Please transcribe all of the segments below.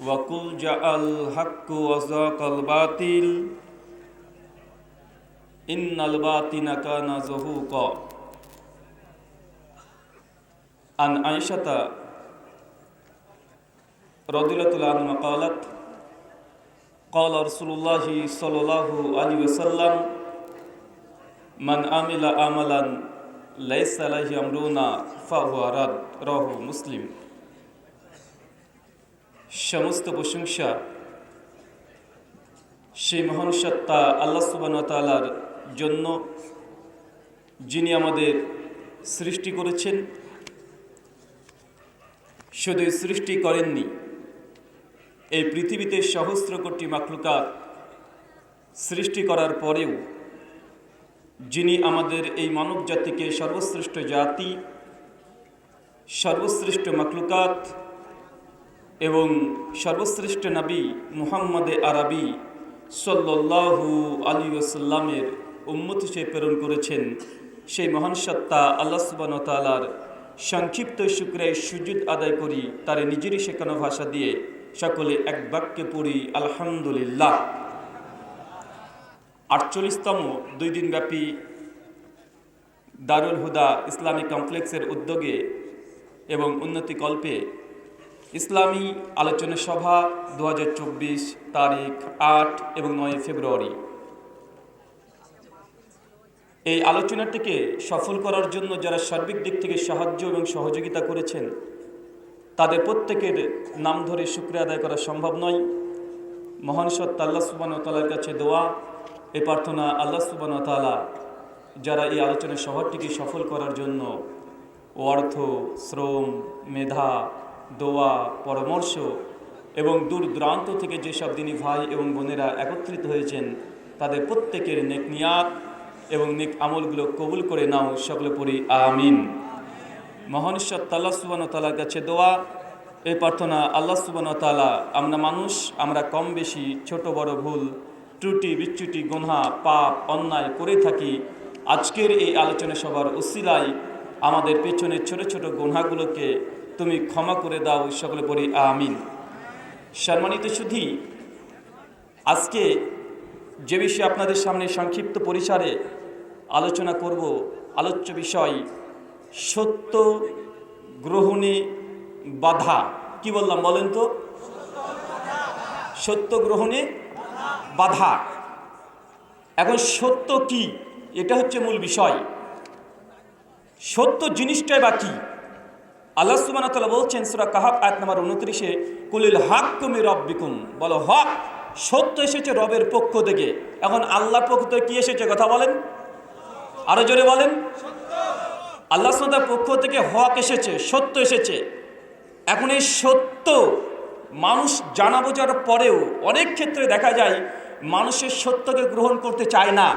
ওয়াকুল জাআল হাক্কু ওয়াযাকাল বাতিল ইন্নাল বাতিনা কানা যহুকা। আন আয়েশাতা রাদিয়াল্লাহু আনহা ক্বালাত ক্বালা রাসূলুল্লাহি সাল্লাল্লাহু আলাইহি ওয়াসাল্লাম মান আমিলা আমালান লাইসা আলাইহি আমরুনা ফাহুয়া রাদ। রাহু মুসলিম। সমস্ত প্রশংসা সেই মহান সত্তা আল্লাহ সুবহানাহু ওয়া তাআলার জন্য, যিনি আমাদের সৃষ্টি করেছেন। শুধু সৃষ্টি করেননি, এই পৃথিবীতে সহস্র কোটি মাখলুকাত সৃষ্টি করার পরেও যিনি আমাদের এই মানব জাতিকে সর্বশ্রেষ্ঠ জাতি, সর্বশ্রেষ্ঠ মাখলুকাত এবং সর্বশ্রেষ্ঠ নবী মুহাম্মদে আরবি সাল্লাল্লাহু আলাইহি ওয়াসাল্লামের উম্মত হিসেবে প্রেরণ করেছেন, সেই মহান সত্তা আল্লাহ সুবহানাহু ওয়া তাআলার সংক্ষিপ্ত শুকরিয়া সুজুদ আদায় করি। তার নিজেরই শেখানো ভাষা দিয়ে সকলে এক বাক্যে পড়ি আলহামদুলিল্লাহ। 48তম 2 দিনব্যাপী দারুল হুদা ইসলামিক কমপ্লেক্সের উদ্যোগে এবং উন্নতি কল্পে ইসলামী আলোচনা সভা 2024 তারিখ 8 এবং 9 ফেব্রুয়ারি। এই আলোচনাটিকে সফল করার জন্য যারা সার্বিক দিক থেকে সাহায্য এবং সহযোগিতা করেছেন, তাদের প্রত্যেকের নাম ধরে শুকরিয়া আদায় করা সম্ভব নয়। মহান সত্তা আল্লাহ সুবহানাহু ওয়া তাআলার কাছে দোয়া, এই প্রার্থনা, আল্লাহ সুবহানাহু ওয়া তাআলা যারা এই আলোচনা সভাটিকে সফল করার জন্য অর্থ, শ্রম, মেধা, দোয়া, পরামর্শ এবং দূর দূরান্ত থেকে যেসব দিনী ভাই এবং বোনেরা একত্রিত হয়েছেন, তাদের প্রত্যেকের নেক নিয়াত এবং নেক আমলগুলো কবুল করে নাও। সকলে পড়ি আমিন। মহান সত্তা আল্লাহ সুবহানাহু ওয়া তাআলার কাছে দোয়া, এই প্রার্থনা, আল্লাহ সুবহানাহু ওয়া তাআলা আমরা মানুষ, আমরা কম বেশি ছোট বড় ভুল ত্রুটি বিচ্যুতি গুনাহ পাপ অন্যায় করে থাকি। আজকের এই আলোচনা সভার উসিলায় আমাদের পেছনের ছোট ছোট গুনাহগুলোকে তুমি ক্ষমা করে দাও। সকলে পড়ি আমিন। সম্মানিত সুধী, আজকে যে বিষয়ে আপনাদের সামনে সংক্ষিপ্ত পরিসরে আলোচনা করব, আলোচ্য বিষয় সত্য গ্রহণে বাধা। কি বললাম বলেন তো? সত্য গ্রহণে বাধা। এখন সত্য কি, এটা হচ্ছে মূল বিষয়। সত্য জিনিসটাই বা কি? আল্লাহ সুবহানাহু ওয়া তাআলা বলছেন সূরা কাহাফ আয়াত নম্বর 29-এ, কুলিল হাক্কু মির রাব্বিকুম, বলো হক, সত্য এসেছে রবের পক্ষ থেকে। এখন আল্লাহর পক্ষ থেকে কি এসেছে কথা বলেন, আরো জোরে বলেন। আল্লাহ সুবহানাহু ওয়া তাআলার পক্ষ থেকে হক এসেছে, সত্য এসেছে। এখন এই সত্য মানুষ জানা বোঝার পরেও অনেক ক্ষেত্রে দেখা যায় মানুষের সত্যকে গ্রহণ করতে চায় না।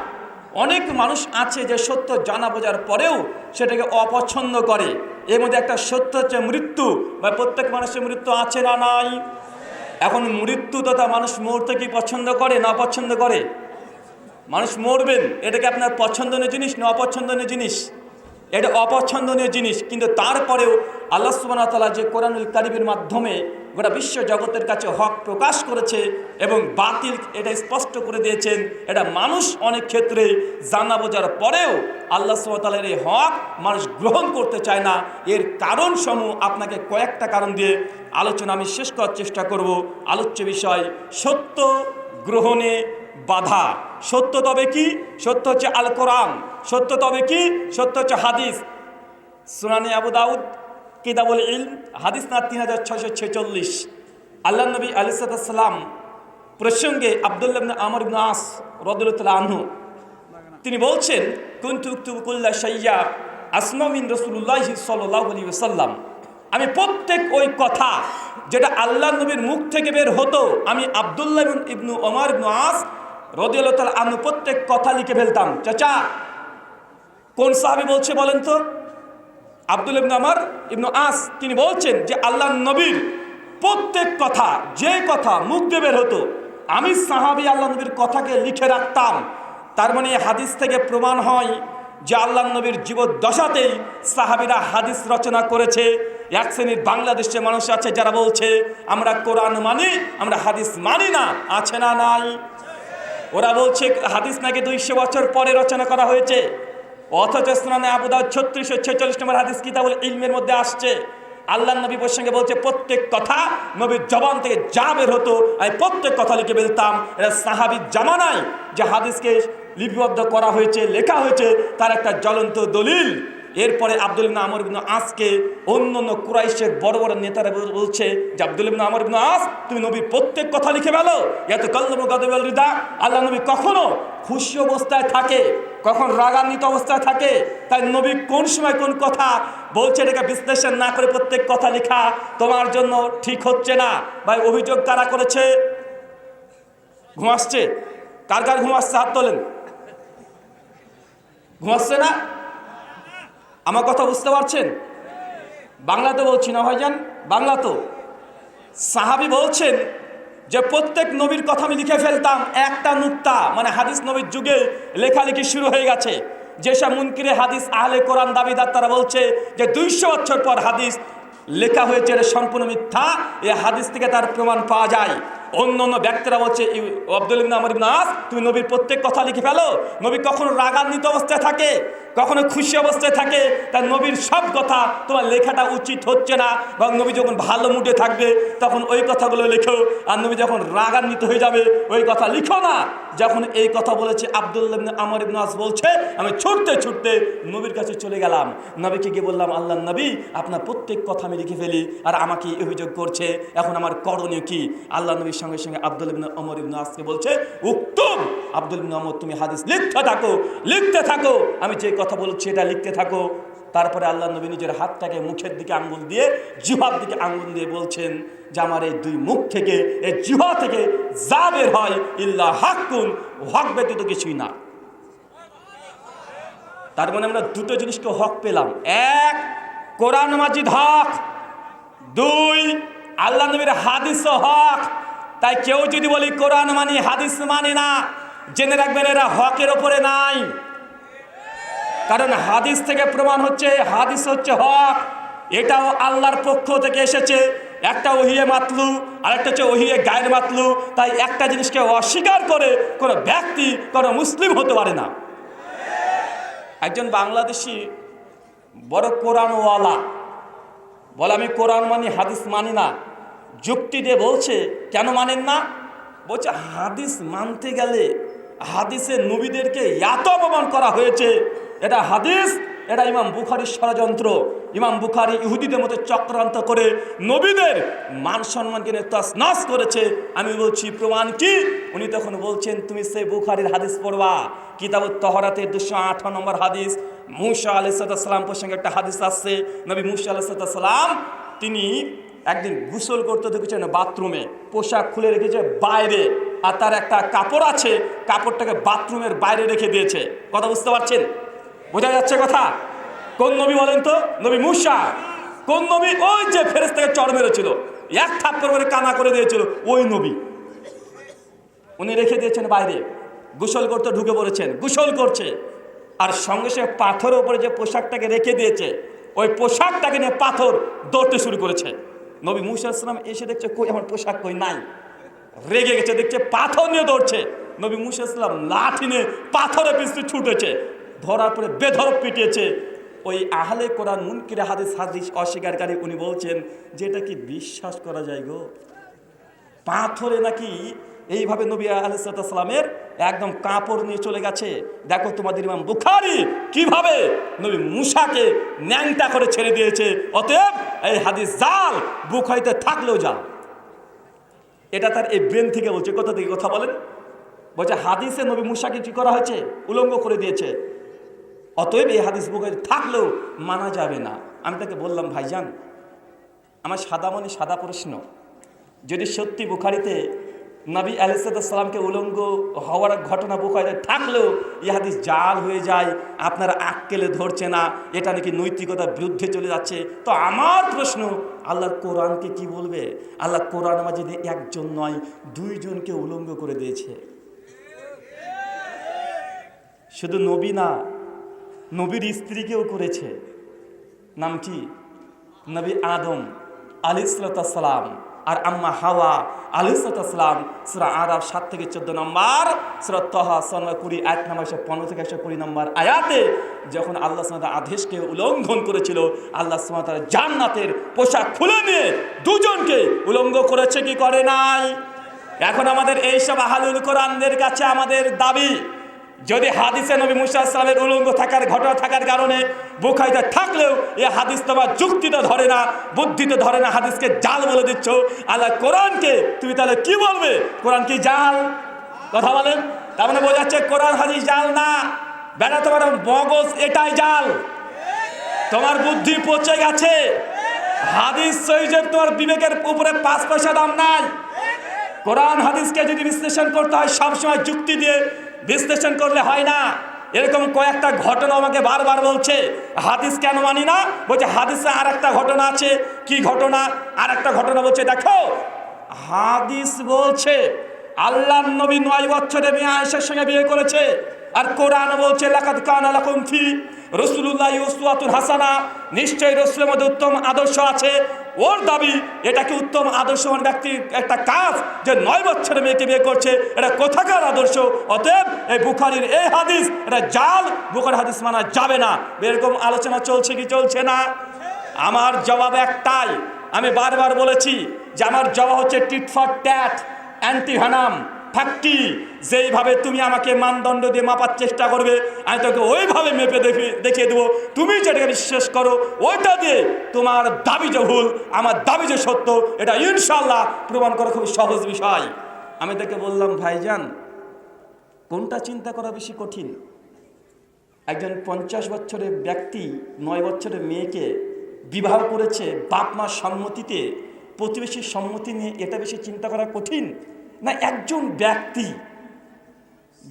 অনেক মানুষ আছে যে সত্য জানা বোঝার পরেও সেটাকে অপছন্দ করে। এর মধ্যে একটা সত্য হচ্ছে মৃত্যু। বা প্রত্যেক মানুষের মৃত্যু আছে না নাই? এখন মৃত্যু তথা মানুষ মরতে কি পছন্দ করে না অপছন্দ করে? মানুষ মরবেন, এটাকে আপনার পছন্দনীয় জিনিস না অপছন্দনীয় জিনিস? এটা অপছন্দনীয় জিনিস। কিন্তু তারপরেও আল্লাহ সুবহানাহু ওয়া তাআলা যে কোরআনুল কারীমের মাধ্যমে গোটা বিশ্ব জগতের কাছে হক প্রকাশ করেছে এবং বাতিল এটা স্পষ্ট করে দিয়েছেন, এটা মানুষ অনেক ক্ষেত্রে জানা বোঝার পরেও আল্লাহ সুবহানাহু ওয়া তাআলার এই হক মানুষ গ্রহণ করতে চায় না। এর কারণ সমূহ আপনাকে কয়েকটা কারণ দিয়ে আলোচনা আমি শেষ করার চেষ্টা করব। আলোচ্য বিষয় সত্য গ্রহণে বাধা। সত্য তবে কি? সত্য হচ্ছে আল কোরআন। সত্য তবে কি? সত্য হচ্ছে হাদিস। সুনানে আবু দাউদ কিতাবুল ইলম হাদিস না 3646। আল্লাহ নবী আলাইহিস সালাম প্রসঙ্গে আব্দুল্লাহ ইবনে আমর ইবনে আস রাদিয়াল্লাহু তাআলা আনহু তিনি বলছেন, কুনতু উকতুবু কুল্লা শাইয়া আসমা মিন রাসূলুল্লাহি সাল্লাল্লাহু আলাইহি ওয়াসাল্লাম, আমি প্রত্যেক ওই কথা যেটা আল্লাহ নবীর মুখ থেকে বের হতো, আমি আব্দুল্লাহ ইবনে ওমর ইবনে আস রাদিয়াল্লাহু তাআলা আনহু প্রত্যেক কথা লিখে ফেলতাম। চাচা কোন সাহাবী বলছে বলেন তো? আব্দুল্লাহ ইবনে ওমর ইবনে আস তিনি বলছেন যে আল্লাহ নবীর প্রত্যেক কথা, যে কথা মুখ দিয়ে বের হতো, আমি সাহাবী আল্লাহ নবীর কথাকে লিখে রাখতাম। তার মানে হাদিস থেকে প্রমাণ হয় যে আল্লাহ নবীর জীবদ্দশাতেই সাহাবীরা হাদিস রচনা করেছে এক শ্রেণীর বাংলাদেশের মানুষ আছে যারা বলছে আমরা কোরআন মানি, আমরা হাদিস মানি না। আছে না নাই? ওরা বলছে হাদিস নাকি 200 বছর পরে রচনা করা হয়েছে, অথচ সুনানে আবু দাউদ 3646 নম্বর হাদিস কিতাবুল ইলমের মধ্যে আসছে আল্লাহ নবী প্রসঙ্গে বলছে প্রত্যেক কথা নবীর জবান থেকে যা বের হতো আমি প্রত্যেক কথা লিখে ফেলতাম। এটা সাহাবীর জামানায় যে হাদিসকে লিপিবদ্ধ করা হয়েছে, লেখা হয়েছে, তার একটা জ্বলন্ত দলিল। এরপরে আব্দুল ইবনে আমর ইবনে আসকে অন্যান্য কুরাইশের বড় বড় নেতারা বলছে যে আব্দুল ইবনে আমর ইবনে আস, তুমি নবীর প্রত্যেক কথা লিখে ফেলো। এত কল্লমু গাদাবিল রিদা। আল্লাহ নবী কখনো খুশি অবস্থায় থাকে, কখন রাগান্বিত অবস্থায় থাকে, তাই নবী কোন সময় কোন কথা বলছে এটাকে বিশ্লেষণ না করে প্রত্যেক কথা লেখা তোমার জন্য ঠিক হচ্ছে না। ভাই অভিযোগ কারা করেছে? ঘুমাচ্ছে? কার কার ঘুমাচ্ছে হাত তোলেন। ঘুমাচ্ছে না? আমার কথা বুঝতে পারছেন? বাংলাতে বলছি না ভাইজান, বাংলা তো। সাহাবী বলছেন যে প্রত্যেক নবীর কথা আমি লিখে ফেলতাম। একটা নুক্তা মানে হাদিস নবীর যুগে লেখালেখি শুরু হয়ে গেছে। যেসব মুনকিরে হাদিস আহলে কোরআন দাবিদার তারা বলছে যে 200 বছর পর হাদিস লেখা হয়েছে, এটা সম্পূর্ণ মিথ্যা। এই হাদিস থেকে তার প্রমাণ পাওয়া যায়। অন্য অন্য ব্যক্তিরা বলছে আব্দুল ইবনে আমর ইবনে আস, তুমি নবীর প্রত্যেক কথা লিখে ফেলো। নবী কখনো রাগান্বিত অবস্থায় থাকে, কখনো খুশি অবস্থায় থাকে, তার নবীর সব কথা তোমার লেখাটা উচিত হচ্ছে না। এবং নবী যখন ভালো মুডে থাকবে তখন ওই কথাগুলো লেখো, আর নবী যখন রাগান্বিত হয়ে যাবে ওই কথা লিখো না। যখন এই কথা বলেছে আব্দুল্লাহ ইবনে আমর ইবনে আস বলছে আমি ছুটতে ছুটতে নবীর কাছে চলে গেলাম। নবীকে গিয়ে বললাম আল্লাহ নবী, আপনার প্রত্যেক কথা আমি লিখে ফেলি আর আমাকে অভিযোগ করছে, এখন আমার করণীয় কি? আল্লাহ নবীর সঙ্গে সঙ্গে আব্দুল ইবনে আমর ইবনে আসকে বলছে উক্তুব, আব্দুল ইবনে আমর তুমি হাদিস লিখতে থাকো, লিখতে থাকো, আমি যে কথা বলছি এটা লিখতে থাকো। তারপরে আল্লাহ নবী নিজের হাতটাকে মুখের দিকে আঙ্গুল দিয়ে, জিহ্বার দিকে আঙ্গুল দিয়ে বলছেন যে আমার এই দুই মুখ থেকে, এই জিহ্বা থেকে যা বের হয় ইল্লা হাক্কুন, হক ব্যতীত কিছুই না। তার মানে আমরা দুটো জিনিসকে হক পেলাম। এক, কোরআন মাজিদ হক। দুই, আল্লাহ নবীর হাদিস হক। তাই কেউ যদি বলি কোরআন মানি হাদিস মানি না, জেনে রাখবেন এরা হকের ওপরে নাই। কারণ হাদিস থেকে প্রমাণ হচ্ছে হাদিস হচ্ছে হক। এটাও আল্লাহর পক্ষ থেকে এসেছে। একটা ওহিয়ে মাতলু আর একটা হচ্ছে ওহিয়ে গায়ের মাতলু। তাই একটা জিনিসকে অস্বীকার করে কোনো ব্যক্তি কোনো মুসলিম হতে পারে না। একজন বাংলাদেশি বড় কোরআনওয়ালা বলে আমি কোরআন মানি হাদিস মানি না। যুক্তি দিয়ে বলছে কেন মানেন না? বলছে হাদিস মানতে গেলে হাদিসে নবীদেরকে এত অপমান করা হয়েছে, এটা হাদিস, এটা ইমাম বুখারীর ষড়যন্ত্র। ইমাম বুখারী ইহুদিদের মতো চক্রান্ত করে নবীদের মান সম্মানকে তছনছ করেছে। আমি বলছি প্রমাণ কি? উনি তখন বলছেন তুমি সেই বুখারীর হাদিস পড়বা, কিতাবুত তহরাতের 208 নম্বর হাদিস। মূসা আলাইহিস সালাম প্রসঙ্গে একটা হাদিস আসছে। নবী মূসা আলাইহিস সালাম তিনি একদিন গোসল করতে দেখেছেন বাথরুমে, পোশাক খুলে রেখেছে বাইরে, আর তার একটা কাপড় আছে, কাপড়টাকে বাথরুমের বাইরে রেখে দিয়েছে। কথা বুঝতে পারছেন? বোঝা যাচ্ছে কথা? কোন নবী বলেন তো? নবী মূসা। কোন নবী? ওই যে ফেরেশতাকে চড় মেরেছিল, এক থাপ্পড় করে কানা করে দিয়েছিল, ওই নবী। উনি রেখে দিয়েছেন বাইরে, গোসল করতে ঢুকে পড়েছেন, গোসল করছে, আর সঙ্গে সঙ্গে পাথরের উপরে যে পোশাকটাকে রেখে দিয়েছে ওই পোশাকটাকে নিয়ে পাথর দৌড়তে শুরু করেছে। নবী মূসা আলাইহিস সালাম এসে দেখছে কই আমার পোশাক কই নাই, রেগে গেছে, দেখছে পাথর নিয়ে দৌড়ছে। নবী মূসা আলাইহিস সালাম লাঠি নিয়ে পাথরের পিছনে ছুটেছে, ধরার পরে বেধড়ক পিটিয়েছে। ওই আহলে কোরআন মুনকিরে হাদিস হাদিস অস্বীকারী উনি বলছেন যে এটা কি বিশ্বাস করা যায় গো? পাথরে নাকি এইভাবে নবী আলাইহিস সালামের একদম কাপড় নিয়ে চলে গেছে। দেখো তোমাদের ইমাম বুখারী কিভাবে নবী মূসাকে ন্যাংটা করে ছেড়ে দিয়েছে। অতএব এই হাদিস জাল, বুখারীতে থাকলেও জাল। এটা তার এই ব্রেন থেকে বলছে। কোথা থেকে কথা বলেন? বলছে হাদিসে নবী মূসাকে কি করা হয়েছে? উলঙ্গ করে দিয়েছে। অতএব এই হাদিস বুখারী থাকলেও মানা যাবে না। আমি তাকে বললাম ভাইজান, আমার সাদা মনে সাদা প্রশ্ন, যদি সত্যি বুখারীতে নবী আলাইহিস সালামকে উলঙ্গ হওয়ার ঘটনা বুখারীতে থাকলেও এই হাদিস জাল হয়ে যায়, আপনারা আক্কেলে ধরছে না, এটা নাকি নৈতিকতার বিরুদ্ধে চলে যাচ্ছে, তো আমার প্রশ্ন আল্লাহর কোরআনকে কি বলবে? আল্লাহ কোরআন মাজিদে একজন নয় দুইজনকে উলঙ্গ করে দিয়েছে। শুধু নবী না, নবীর স্ত্রীকেও করেছে। নাম কি? নবী আদম আলাইহিসসালাম আর আম্মা হাওয়া আলাইহিসসালাম। সূরা আরাফ 7 থেকে 14 নম্বর, সূরা তাহা 20 আয়াত নম্বর 15 থেকে 120 নম্বর আয়াতে যখন আল্লাহ সুবহানাহু ওয়া তাআলা আদেশকে উল্লঙ্ঘন করেছিল, আল্লাহ সুবহানাহু ওয়া তাআলা জান্নাতের পোশাক খুলে নিয়ে দুজনকে উলঙ্গ করেছে কি করে নাই? এখন আমাদের এইসব আহলুল কোরআনদের কাছে আমাদের দাবি, যদি হাদিসে নবী মুসা আসসালামের উলঙ্গ থাকার ঘটনা থাকার কারণে বুখারীতে থাকলেও এই হাদিস তোমার যুক্তিতে ধরে না, বুদ্ধিতে ধরে না, হাদিসকে জাল বলে দিচ্ছ, আল্লাহ কোরআনকে তুমি তাহলে কি বলবে? কোরআন কি জাল? কথা বলেন। তার মানে বোঝা যাচ্ছে কোরআন হাদিস জাল না, বেটা তোমার মগজ এটাই জাল, তোমার বুদ্ধি পচে গেছে। হাদিস সহিহ তোমার বিবেকের উপরে 5 পয়সা দাম নাই। কোরআন হাদিসকে যদি বিশ্লেষণ করতে হয় সবসময় যুক্তি দিয়ে বিশ্লেষণ করলে হয় না। এরকম কয়েকটা ঘটনা আমাকে বারবার বলছে হাদিস কেন মানি না, বলছে হাদিসে আর একটা ঘটনা আছে। কি ঘটনা? আর একটা ঘটনা বলছে, দেখো হাদিস বলছে আল্লাহর নবী 9 বছরে মেয়ে আয়েশার সঙ্গে বিয়ে করেছে, আর কোরআন বলছে লাকাদ কানা লাকুম ফি রাসূলিল্লাহি উসওয়াতুন হাসানা, নিশ্চয়ই রাসূলের মধ্যে উত্তম আদর্শ আছে। ওর দাবি এটা কি উত্তম আদর্শবান ব্যক্তির একটা কাজ যে 9 বছরের মেয়েকে বিয়ে করছে? এটা কোথাকার আদর্শ? অতএব এই বুখারীর এই হাদিস এটা জাল, বুখারী হাদিস মানা যাবে না। এরকম আলোচনা চলছে কি চলছে না? আমার জবাব একটাই, আমি বারবার বলেছি যে আমার জবাব হচ্ছে tit for tat, antivenom, ফাঁকি। যেইভাবে তুমি আমাকে মানদণ্ড দিয়ে মাপার চেষ্টা করবে আমি তোকে ওইভাবে মেপে দেখিয়ে দেবো। তুমি যেটাকে বিশ্বাস করো ওইটা দিয়ে তোমার দাবি যে ভুল, আমার দাবি যে সত্য, এটা ইনশাআল্লাহ প্রমাণ করা খুব সহজ বিষয়। আমি তাকে বললাম, ভাইজান কোনটা চিন্তা করা বেশি কঠিন? একজন 50 বছরের ব্যক্তি 9 বছরের মেয়েকে বিবাহ করেছে বাপ মার সম্মতিতে, প্রতিবেশীর সম্মতি নিয়ে, এটা বেশি চিন্তা করা কঠিন না একজন ব্যক্তি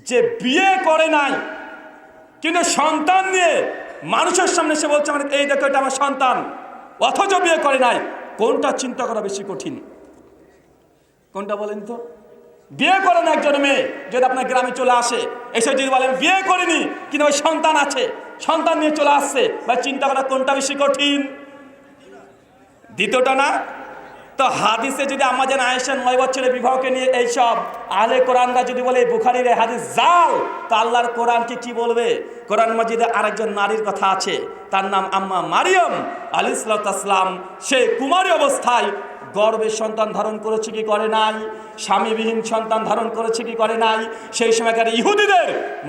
যে বিয়ে করে নাই কিন্তু সন্তান নিয়ে মানুষের সামনে সে বলছে আমার এই দেখো এটা আমার সন্তান, অথচ বিয়ে করে নাই? কোনটা চিন্তা করা বেশি কঠিন? কোনটা বলেন তো? বিয়ে করেন একজন মেয়ে যদি আপনার গ্রামে চলে আসে, এসে যদি বলেন বিয়ে করিনি কিন্তু ওই সন্তান আছে, সন্তান নিয়ে চলে আসছে, বা চিন্তা করা কোনটা বেশি কঠিন? দ্বিতীয়টা না? তো হাদিসে যদি আমাদের আয়েশা 9 বছরের বিবাহকে নিয়ে এইসব আহলে কোরআনরা যদি বলে বুখারীর এই হাদিস জাল, তো আল্লাহর কোরআনকে কি বলবে? কোরআন মাজিদে আরেকজন নারীর কথা আছে, তার নাম আম্মা মারিয়াম আলাইহিসসালাম। সে কুমারী অবস্থায় গর্ভে সন্তান ধারণ করেছে কি করে নাই? স্বামীবিহীন সন্তান ধারণ করেছে কি করে নাই? সেই সময়কার ইহুদিদের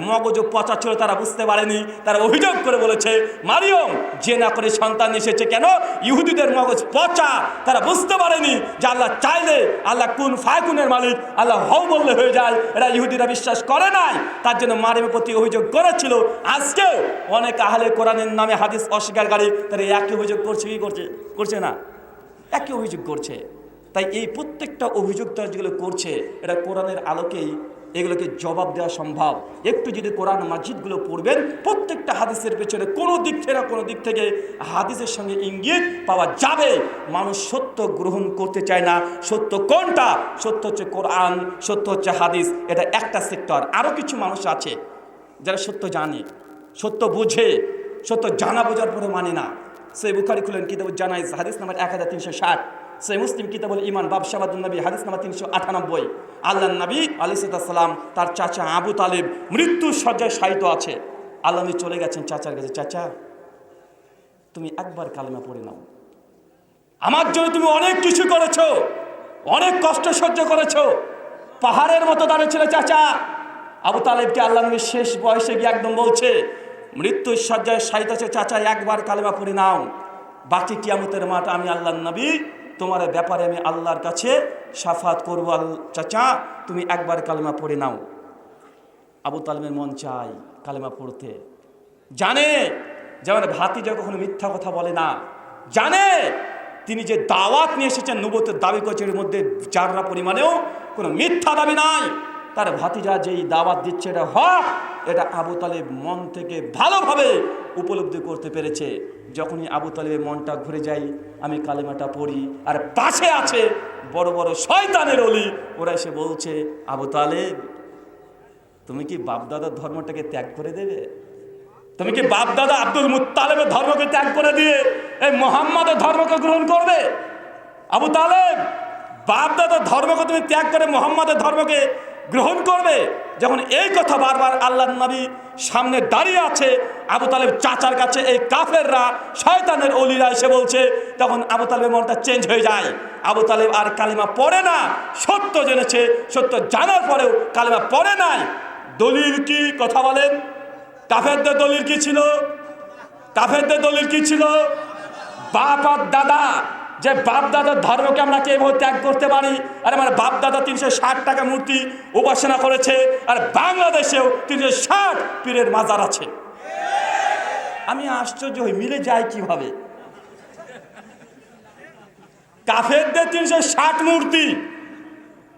মগজ পচা ছিল, তারা বুঝতে পারেনি, তারা অভিযোগ করে বলেছে মারিয়ম জেনা করে সন্তান এসেছে। কেন? ইহুদিদের মগজ পচা, তারা বুঝতে পারেনি যে আল্লাহ চাইলে আল্লাহ কুন ফায়াকুনের মালিক, আল্লাহ হও বললে হয়ে যায়। এরা ইহুদিরা বিশ্বাস করে নাই, তার জন্য মারিয়মের প্রতি অভিযোগ করেছিল। আজকেও অনেক আহলে কোরআনের নামে হাদিস অস্বীকারী তারা একই অভিযোগ করছে কি করছে না? একই অভিযোগ করছে। তাই এই প্রত্যেকটা অভিযোগ তারা যেগুলো করছে এটা কোরআনের আলোকেই এগুলোকে জবাব দেওয়া সম্ভব। একটু যদি কোরআন মাজিদগুলো পড়বেন, প্রত্যেকটা হাদিসের পেছনে কোনো দিক থেকে না কোনো দিক থেকে হাদিসের সঙ্গে ইঙ্গিত পাওয়া যাবে। মানুষ সত্য গ্রহণ করতে চায় না। সত্য কোনটা? সত্য হচ্ছে কোরআন, সত্য হচ্ছে হাদিস। এটা একটা সেক্টর। আরও কিছু মানুষ আছে যারা সত্য জানে, সত্য বুঝে, সত্য জানা বোঝার পরে মানে না। সহিহ বুখারী খুলেন কিতাবুল জানাইজ হাদিস নাম্বার 1360, সহিহ মুসলিম কিতাবুল ঈমান বাব শাহাদাতুন নবী হাদিস নাম্বার 398। আল্লাহর নবী আলাইহিস সালাম তার চাচা আবু তালেব মৃত্যুর শয্যায় শায়িত আছে। আল্লাহ নবী চলে গেছেন চাচার কাছে, চাচা তুমি একবার কালেমা পড়ে নাও, আমার জন্য তুমি অনেক কিছু করেছো, অনেক কষ্ট সহ্য করেছো, পাহাড়ের মতো দাঁড়িয়েছিল চাচা। আবু তালেবকে আল্লাহ নবী শেষ বয়সে গিয়ে একদম বলছে মৃত্যুর শয্যায় শায়িত আছে চাচা, একবার কালেমা পড়ে নাও, বাকি কিয়ামতের মাঠ আমি আল্লাহর নবী তোমার ব্যাপারে আমি আল্লাহর কাছে শাফাত করবো। চাচা তুমি একবার কালেমা পড়ে নাও। আবু তালেবের মন চাই কালেমা পড়তে, জানে যে আমার ভাতিজা কখনো মিথ্যা কথা বলে না, জানে তিনি যে দাওয়াত নিয়ে এসেছেন নবুয়তের দাবি করেছেন এর মধ্যে যাররা পরিমাণেও কোনো মিথ্যা দাবি নাই। তার ভাতিজা যেই দাওয়াত দিচ্ছে এটা হক, এটা আবু তালেব মন থেকে ভালোভাবে উপলব্ধি করতে পেরেছে। যখনই আবু তালেবের মনটা ঘুরে যায় আমি কালেমাটা পড়ি, আর পাশে আছে বড় বড় শয়তানের অলি, ওরা এসে বলছে আবু তালেব তুমি কি বাপদাদার ধর্মটাকে ত্যাগ করে দেবে? তুমি কি বাপ দাদা আব্দুল মুত্তালেবের ধর্মকে ত্যাগ করে দিয়ে এই মোহাম্মদের ধর্মকে গ্রহণ করবে? আবু তালেব, বাপ দাদার ধর্মকে তুমি ত্যাগ করে মোহাম্মদের ধর্মকে গ্রহণ করবে? যখন এই কথা বারবার আল্লাহর নবী সামনে দাঁড়িয়ে আছে, আবু তালেব চাচার কাছে এই কাফেররা, শয়তানের ওলিরা এসে বলছে, তখন আবু তালেবের মনটা চেঞ্জ হয়ে যায়। আবু তালেব আর কালিমা পড়ে না। সত্য জেনেছে, সত্য জানার পরেও কালিমা পড়ে নাই। দলিল কি? কথা বলেন। কাফেরদের দলিল কি ছিল? কাফেরদের দলিল কি ছিল? বাপ আর দাদা, যে বাপ দাদার ধর্মকে আমরা কিভাবে ত্যাগ করতে পারি? আর আমার বাপ দাদা 360 টাকা মূর্তি উপাসনা করেছে, আর বাংলাদেশেও 360 পীরের মাজার আছে। আমি আশ্চর্য হই, মিলে যায় কিভাবে? কাফেরদের 360 মূর্তি,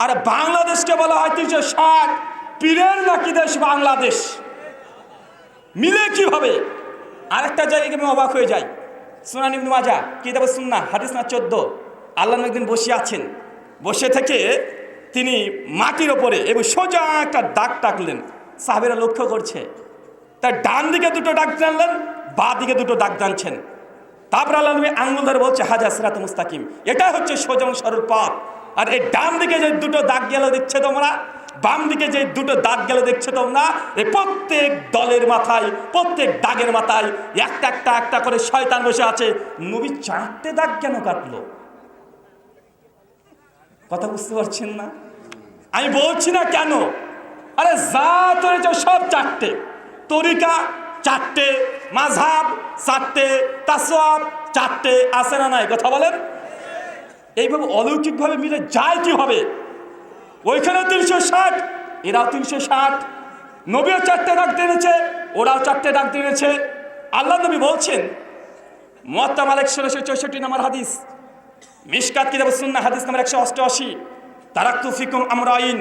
আর বাংলাদেশকে বলা হয় 360 পীরের নাকি দেশ বাংলাদেশ। মিলে কিভাবে? আরেকটা জায়গায় আমি অবাক হয়ে যাই। সুনান ইবনে মাজাহ কিতাবে সুন্নাহ হাদিস না 14, আল্লাহ নবী একদিন বসে আছেন, বসে থেকে তিনি মাটির ওপরে এবং সোজা একটা দাগ টাকলেন। সাহাবীরা লক্ষ্য করছে, তার ডান দিকে দুটো দাগ টানলেন, বাঁ দিকে দুটো দাগ টানছেন। তারপর আল্লাহ নবী আঙ্গুল ধরে বলছে, হাজা সিরাতুল মুস্তাকিম, এটা হচ্ছে সোজা এবং সরল পথ। আর এই ডান দিকে যে দুটো দাগ গেল দেখছে তোমরা, বাম দিকে যে দুটো দাগ গেল দেখছো তোমরা, এই প্রত্যেক দলের মাথায়, প্রত্যেক দাগের মাথায় একটা একটা একটা করে শয়তান বসে আছে। নবী 4টে দাগ কেন কাটলো? কথা বুঝতে পারছেন না? আমি বলছি না কেন, আরে যা তরিকা সব 4টে, তরিকা 4টে, মাযহাব 4টে, তাসওয়াব 4টে, আছে না নাই? কথা বলেন। এইভাবে অলৌকিকভাবে মিলে যায় কিভাবে? ওইখানে 360, এরাও 360। নবীও 4টে ডাক টেনেছে, ওরাও 4টে ডাক টেনেছে। আল্লাহ নবী বলছেন, মুয়াত্তা মালিক 1664 নম্বর হাদিস, মিশকাত কিতাব সুন্নাহ হাদিস নম্বর 188, তারাকতু ফিকুম আমরাইন,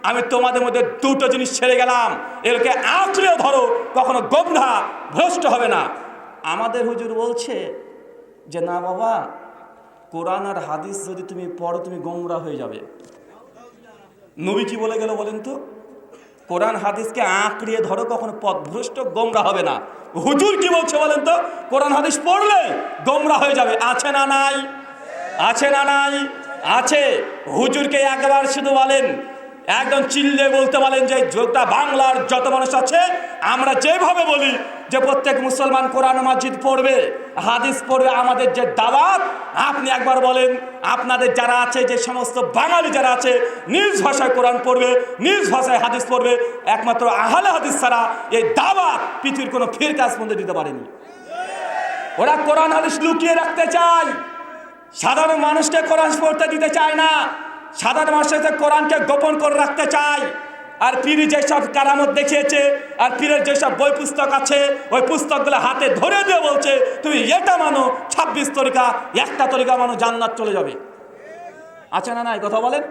আমি তোমাদের মধ্যে দুটো জিনিস ছেড়ে গেলাম, এগুলোকে আঁকড়ে ধরো, কখনো গোমরা ভ্রষ্ট হবে না। আমাদের হুজুর বলছে যে না বাবা, কোরআন আর হাদিস যদি তুমি পড়ো তুমি গোমরা হয়ে যাবে। নবী কি বলে গেল বলেন তো? কোরআন হাদিসকে আঁকড়িয়ে ধরো, কখনো পথভ্রষ্ট গোমরা হবে না। হুজুর কি বলছে বলেন তো? কোরআন হাদিস পড়লে গোমরা হয়ে যাবে। আছে না নাই? আছে না নাই? আছে। হুজুরকে একবার শুধু বলেন, একদম চিল্লে বলতে বলেন যে গোটা বাংলার যত মানুষ আছে, আমরা যেভাবে বলি যে প্রত্যেক মুসলমান কোরআন মাজিদ পড়বে, হাদিস পড়বে, আমাদের যে দাওয়াত, আপনি একবার বলেন আপনাদের যারা আছে, যে সমস্ত বাঙালি যারা আছে, নিজ ভাষায় কোরআন পড়বে, নিজ ভাষায় হাদিস পড়বে। একমাত্র আহলে হাদিস ছাড়া এই দাওয়াত পৃথিবীর কোনো ফিরকাস মধ্যে দিতে পারেনি। ওরা কোরআন হাদিস লুকিয়ে রাখতে চায়, সাধারণ মানুষকে কোরআন পড়তে দিতে চায় না, সাধারণ মানুষের কোরআনকে গোপন করে রাখতে চায়। আর পীর যেসব কারামত দেখিয়েছে, আর পীরের যেসব বই পুস্তক আছে, ওই পুস্তকগুলো হাতে ধরে দিয়ে বলছে তুমি এটা মানো, 26 তরিকা, একটা তরিকা মানো, জান্নাত চলে যাবে। আছে না নাই? কথা বলেন।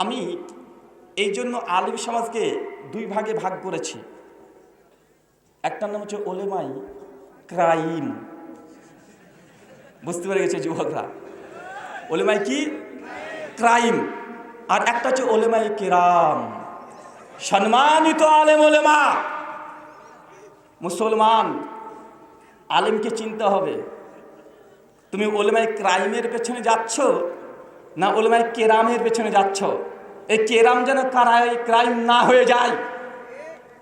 আমি এই জন্য আলিম সমাজকে 2 ভাগে ভাগ করেছি। একটার নাম হচ্ছে ওলেমাই ক্রাইম, বুঝতে পেরে গেছে যুবকরা? ওলেমাই কি? ক্রাইম। আর একটা হচ্ছে ওলেমাই কেরাম, সম্মানিত আলেম ওলেমা। মুসলমান আলেমকে চিনতে হবে, তুমি ওলেমাই ক্রাইমের পেছনে যাচ্ছ না ওলেমাই কেরামের পেছনে যাচ্ছ। এই কেরাম যেন ক্রাইম না হয়ে যায়।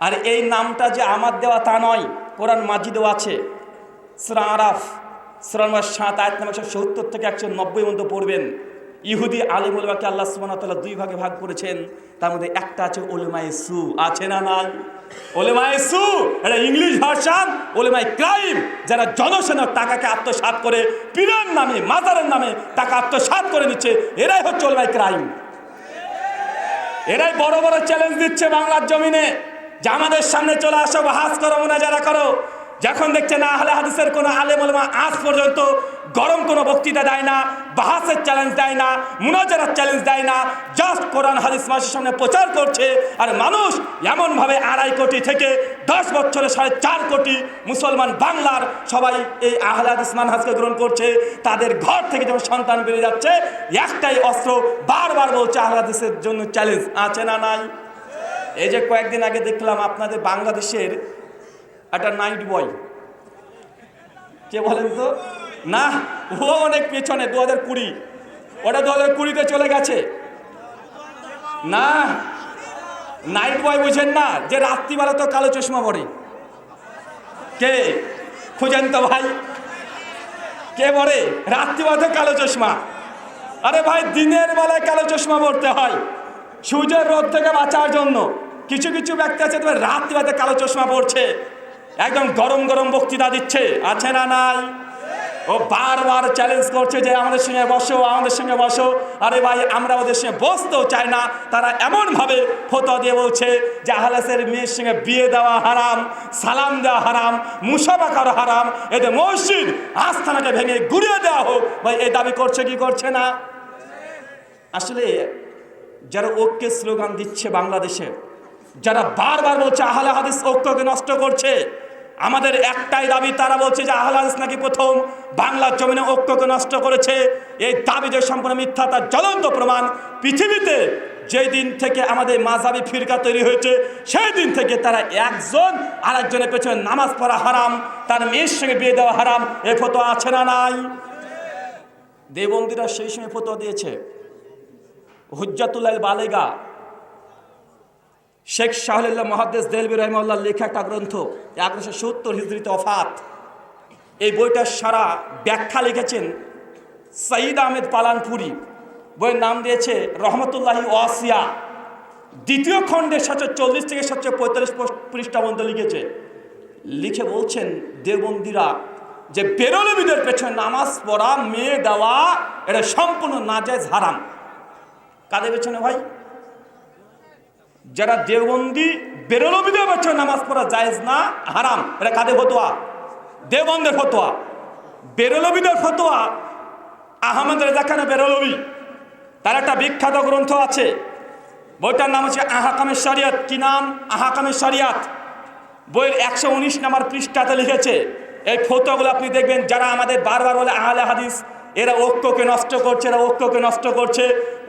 আর এই নামটা যে আমার দেওয়া তা নয়, কোরআন মাজিদেও আছে। সূরা আরাফ সূরা নম্বর 7 আয়াত নম্বর 170 থেকে 190 মধ্যে পড়বেন। ইহুদি আলিম ওলামাকে আল্লাহ সুবহানাহু ওয়া তাআলা 2 ভাগে ভাগ করেছেন। তার মধ্যে একটা আছে ওলেমায়ে সু, আছে না নাই? ওলেমায়ে সু এটা ইংলিশ ভার্সন, ওলেমায়ে ক্রাইম, যারা জনসেনার টাকাকে আত্মসাৎ করে পীরের নামে, মাজারের নামে টাকা আত্মসাৎ করে নিচ্ছে, এরাই হচ্ছে ওলেমায়ে ক্রাইম। এরাই বড় বড় চ্যালেঞ্জ দিচ্ছে বাংলার জমিনে যে আমাদের সামনে চলে আসো, বাহাস করো, মুনাজারা করো। যখন দেখছে না আহলে হাদিসের কোনো আলেম ওলামা আজ পর্যন্ত গরম কোনো বক্তৃতা দেয় না, বাহাসের চ্যালেঞ্জ দেয় না, মুনাজারার চ্যালেঞ্জ দেয় না, জাস্ট কোরআন হাদিস মানুষের সামনে প্রচার করছে। আর মানুষ এমনভাবে 2.5 কোটি থেকে 10 বছরে 4.5 কোটি মুসলমান বাংলার সবাই এই আহলে হাদিস মানহাজকে গ্রহণ করছে। তাদের ঘর থেকে যখন সন্তান বেরিয়ে যাচ্ছে, একটাই অস্ত্র, বারবার বলছে আহলে হাদিসের জন্য চ্যালেঞ্জ। আছে না নাই? এই যে কয়েকদিন আগে দেখলাম আপনাদের বাংলাদেশের একটা নাইট বয়, কে বলেন তো? না, ও অনেক পেছনে, 2020, ওটা 2020-তে চলে গেছে। না, নাইট বয় বুঝেন না, যে রাত্রিবেলা তো কালো চশমা পরে। কে খুঁজেন তো ভাই, কে পরে রাত্রিবেলা তো কালো চশমা? আরে ভাই, দিনের বেলায় কালো চশমা পরতে হয় সূর্যের রোদ থেকে বাঁচার জন্য। কিছু কিছু ব্যক্তি আছে তবে রাত্রিবেলাতে কালো চশমা পরছে, একদম গরম গরম বক্তৃতা দিচ্ছে, আছে না নাই? ও বারবার চ্যালেঞ্জ করছে যে আমাদের সঙ্গে বসো, আমাদের সঙ্গে বসো। আরে ভাই, আমরা ওদের সঙ্গে বসতেও চাই না। তারা এমনভাবে ফতোয়া দিয়ে বলছে যে আহলাসের মেয়ের সঙ্গে বিয়ে দেওয়া হারাম, সালাম দেওয়া হারাম, মুসাফা করা হারাম, এতে মসজিদ আস্থানাকে ভেঙে গুড়িয়ে দেওয়া হোক। ভাই, এই দাবি করছে কি করছে না? আসলে যারা ঐক্যের স্লোগান দিচ্ছে বাংলাদেশে, যারা বারবার বলছে আহলে হাদিস ঐক্যকে নষ্ট করছে, আমাদের একটাই দাবি, তারা বলছে যে আহলে হাদিস নাকি প্রথম বাংলার জমিনে ঐক্যকে নষ্ট করেছে। এই দাবি যে সম্পূর্ণ মিথ্যা, তার জ্বলন্ত প্রমাণ পৃথিবীতে যেই দিন থেকে আমাদের মাযহাবি ফিরকা তৈরি হয়েছে, সেই দিন থেকে তারা একজন আরেকজনের পেছনে নামাজ পড়া হারাম, তার মেয়ের সঙ্গে বিয়ে দেওয়া হারাম, এ ফতোয়া আছে না নাই? দেওবন্দিরা সেই সময় ফতোয়া দিয়েছে। হুজ্জাতুল বালেগা, শেখ শাহলিল্লাহ মুহাদ্দিস দেলবি রাহিমাহুল্লাহ লেখা একটা গ্রন্থ, 1170 হিজরিতে ওফাত। এই বইটার সারা ব্যাখ্যা লিখেছেন সঈদ আহমেদ পালানপুরি। বইয়ের নাম দিয়েছে রহমতুল্লাহি ওয়াসিয়া। দ্বিতীয় খণ্ডে 740 থেকে 745 পৃষ্ঠা পর্যন্ত লিখেছে। লিখে বলছেন দেওবন্দিরা যে বেরলবীদের পেছনে নামাজ পড়া, মেয়ে দেওয়া, এটা সম্পূর্ণ নাজায়েজ, হারাম। কাদের পেছনে ভাই? যারা দেওবন্দি বেরলবীদের পেছনে নামাজ পড়া জায়েজ না, হারাম, এটা কাদের ফতোয়া? দেওবন্দের ফতোয়া। বেরলবীদের ফতোয়া আহমদ রেজা খান বেরলবী, তার একটা বিখ্যাত গ্রন্থ আছে, বইটার নাম হচ্ছে আহকামে শরিয়ত। কি নাম? আহকামে শরিয়ত। বইয়ের 119 নম্বর পৃষ্ঠাতে লিখেছে। এই ফতোয়াগুলো আপনি দেখবেন, যারা আমাদের বারবার বলে আহলে হাদিস এরা ঐক্যকে নষ্ট করছে, এরা ঐক্যকে নষ্ট করছে।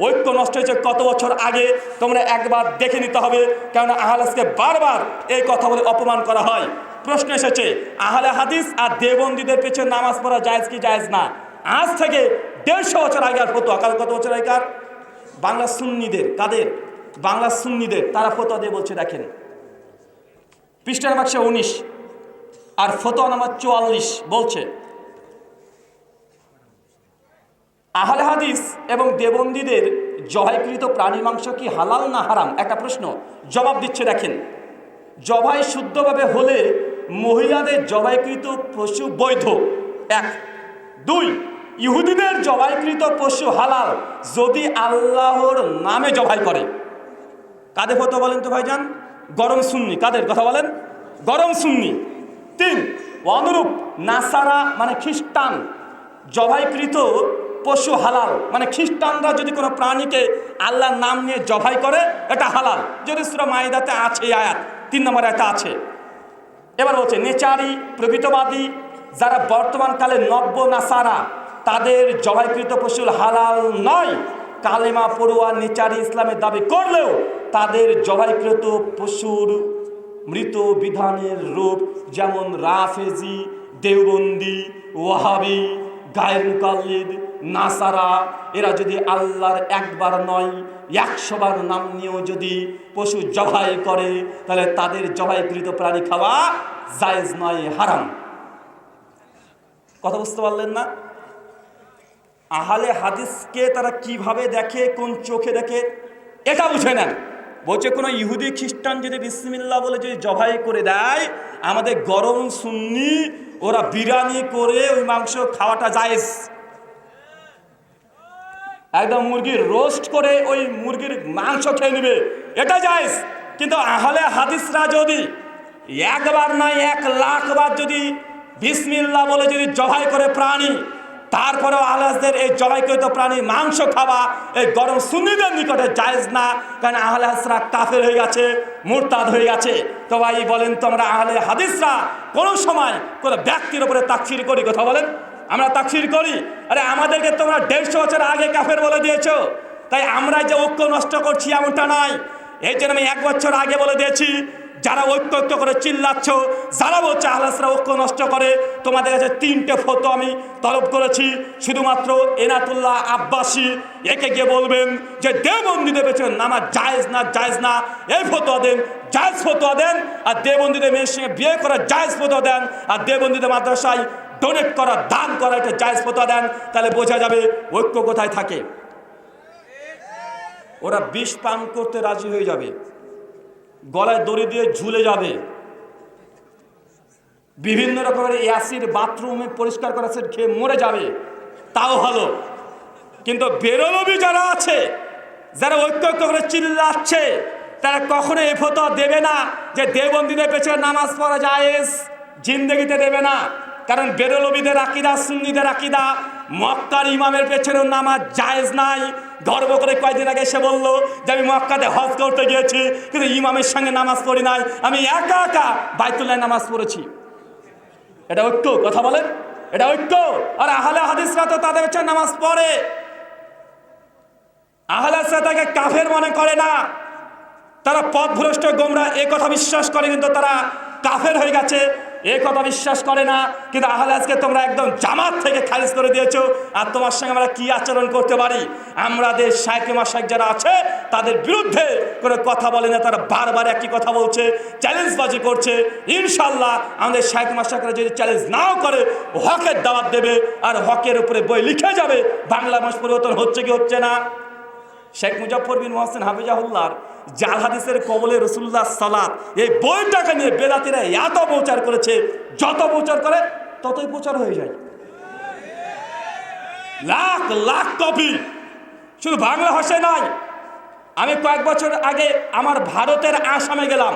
ঐক্য নষ্ট হয়েছে কত বছর আগে, তোমরা একবার দেখে নিতে হবে। কেননা আহলে হাদিসকে বারবার এই কথা বলে অপমান করা হয়। প্রশ্ন এসেছে, আহলে হাদিস আর দেওবন্দীদের পেছনে নামাজ পড়া জায়েজ কি জায়েজ না? আজ থেকে 150 বছর আগের ফতোয়া। কাল কত বছর আগেকার? বাংলা সুন্নিদের। কাদের? বাংলা সুন্নিদের। তারা ফতোয়া দিয়ে বলছে, দেখেন পৃষ্ঠা নাম্বার 19 আর ফতোয়া নাম্বার 44 বলছে, আহলে হাদিস এবং দেওবন্দীদের জবাইকৃত প্রাণীর মাংস কি হালাল না হারাম? একটা প্রশ্ন। জবাব দিচ্ছে, দেখেন, জবাই শুদ্ধভাবে হলে মহিলাদের জবাইকৃত পশু বৈধ, 1। 2, ইহুদিদের জবাইকৃত পশু হালাল যদি আল্লাহর নামে জবাই করে। কাদের ফতোয়া বলেন তো ভাইজান? গরম সুন্নি। কাদের কথা বলেন? গরম সুন্নি। 3, অনুরূপ নাসারা মানে খ্রিস্টান জবাইকৃত পশু হালাল, মানে খ্রিস্টানরা যদি কোনো প্রাণীকে আল্লাহর নাম নিয়ে জবাই করে, এটা হালাল। যদি সূরা মাইদাতে আছে আয়াত, 3 নম্বর আয়াতে আছে। এবার বলছে নেচারি প্রকৃতবাদী যারা বর্তমানকালে নব্য নাসারা, তাদের জবাইকৃত পশু হালাল নয়। কালেমা পড়ুয়া নেচারি ইসলামের দাবি করলেও তাদের জবাইকৃত পশুর মৃত বিধানের রূপ, যেমন রাফেজি, দেওবন্দি, ওয়াহাবি, গায়ের মুকাল্লিদ, নাসারা, এরা যদি আল্লাহর একবার নয় 100 বার নাম নিয়েও যদি পশু জবাই করে, তাহলে তাদের জবাইকৃত প্রাণী খাওয়া জায়েজ নয়, হারাম। কথা বুঝতে পারলেন না? আহলে হাদিসকে তারা কিভাবে দেখে, কোন চোখে দেখে, এটা বুঝে নেন। বলছে কোনো ইহুদি খ্রিস্টান যদি বিসমিল্লাহ বলে যদি জবাই করে দেয়, আমাদের গরম সুন্নি ওরা বিরিয়ানি করে ওই মাংস খাওয়াটা জায়েজ। একদম মুরগির রোস্ট করে ওই মুরগির মাংস খেয়ে নেবে, এটা জায়েজ। কিন্তু আহলে হাদিসরা যদি একবার নয় 1,00,000 বার যদি বিসমিল্লাহ বলে যদি জবাই করে প্রাণী, তারপরেও আহলে হাদিসদের এই জবাইকৃত প্রাণী মাংস খাওয়া এই গরম সুন্নিদের নিকটে জায়েজ না। কারণ আহলে হাদিসরা কাফের হয়ে গেছে, মুরতাদ হয়ে গেছে। তো ভাই বলেন তো, আমরা আহলে হাদিসরা কোনো সময় কোনো ব্যক্তির উপরে তাকফির করি? কথা বলেন, আমরা তাকফির করি? আরে আমাদেরকে তোমরা 150 বছর আগে কাফের বলে দিয়েছো, তাই আমরা যে ঐক্য নষ্ট করছি এমনটা নয়। এই জন্য আমি 1 বছর আগে বলে দিয়েছি, যারা ঐক্য ঐক্য করে চিল্লাচ্ছ, যারা বলছে আহলে হাদিসরা ঐক্য নষ্ট করে, তোমাদের কাছে 3টে ফতোয়া আমি তলব করেছি। শুধুমাত্র এনাতুল্লাহ আব্বাসী একে গিয়ে বলবেন যে দেওবন্দীদের পেছনে নামাজ জায়েজ না, জায়েজ না, এই ফতোয়া দেন, জায়েজ ফতোয়া দেন। আর দেওবন্দীদের মেয়ের সঙ্গে বিয়ে করা জায়েজ ফতোয়া দেন। আর দেওবন্দীদের মাদ্রাসায় ডোনেট করা, দান করা, এটা জায়েজ ফতোয়া দেন। তাহলে বোঝা যাবে ঐক্য কোথায় থাকে। ওরা বিষ পান করতে রাজি হয়ে যাবে, গলায় দড়ি দিয়ে ঝুলে যাবে, বিভিন্ন রকমের অ্যাসিড বাথরুমে পরিষ্কার করা অ্যাসিড খেয়ে মরে যাবে, তাও ভালো। কিন্তু বেরলবি যারা আছে, যারা ঐক্য ঐক্য করে চিল্লাচ্ছে, তারা কখনো এ ফতোয়া দেবে না যে দেওবন্দীদের পেছনে নামাজ পড়া জায়েজ, জিন্দেগিতে দেবে না। কারণ বেরলবিদের আকিদা, সুন্নিদের আকিদা, মক্কার ইমামের পেছনে নামাজ জায়েজ নাই। গর্ব করে কয়েকদিন আগে এসে বলল যে আমি মক্কাতে হজ করতে গিয়েছি, কিন্তু ইমামের সঙ্গে নামাজ পড়ি নাই, আমি একা একা বাইতুল্লাহ নামাজ পড়েছি। এটা ঐক্য? কথা বলেন, এটা ঐক্য? আর আহলে হাদিসরা তো তাদের পেছনে নামাজ পড়ে। আহলে হাদিসরা তাকে কাফের মনে করে না, তারা পথভ্রষ্ট গোমরা এ কথা বিশ্বাস করে, কিন্তু তারা কাফের হয়ে গেছে এ কথা বিশ্বাস করে না। কিন্তু আহলে হাদিসকে তোমরা একদম জামাত থেকে খারিজ করে দিয়েছো। আর তোমার সঙ্গে আমরা কি আচরণ করতে পারি? আমাদের শাইখ মাশাইখ যারা আছে তাদের বিরুদ্ধে কোনো কথা বলে না, তারা বারবার একই কথা বলছে, চ্যালেঞ্জবাজি করছে। ইনশাল্লাহ আমাদের শাইখ মাশাইখরা যদি চ্যালেঞ্জ নাও করে, হকের দাওয়াত দেবে আর হকের উপরে বই লিখে যাবে। বাংলা ভাষা পরিবর্তন হচ্ছে কি হচ্ছে না? শেখ মুজাফফর বিন মোহসেন হাফিজাহুল্লাহর জাল হাদিসের কবলে রাসূলুল্লাহ সালাত, এই বইটাকে নিয়ে বেদাতিরা এত প্রচার করেছে, যত প্রচার করে ততই প্রচার হয়ে যায়। লাখ লাখ কপি, শুধু বাংলা ভাষায় নয়। আমি কয়েক বছর আগে আমার ভারতের আসামে গেলাম,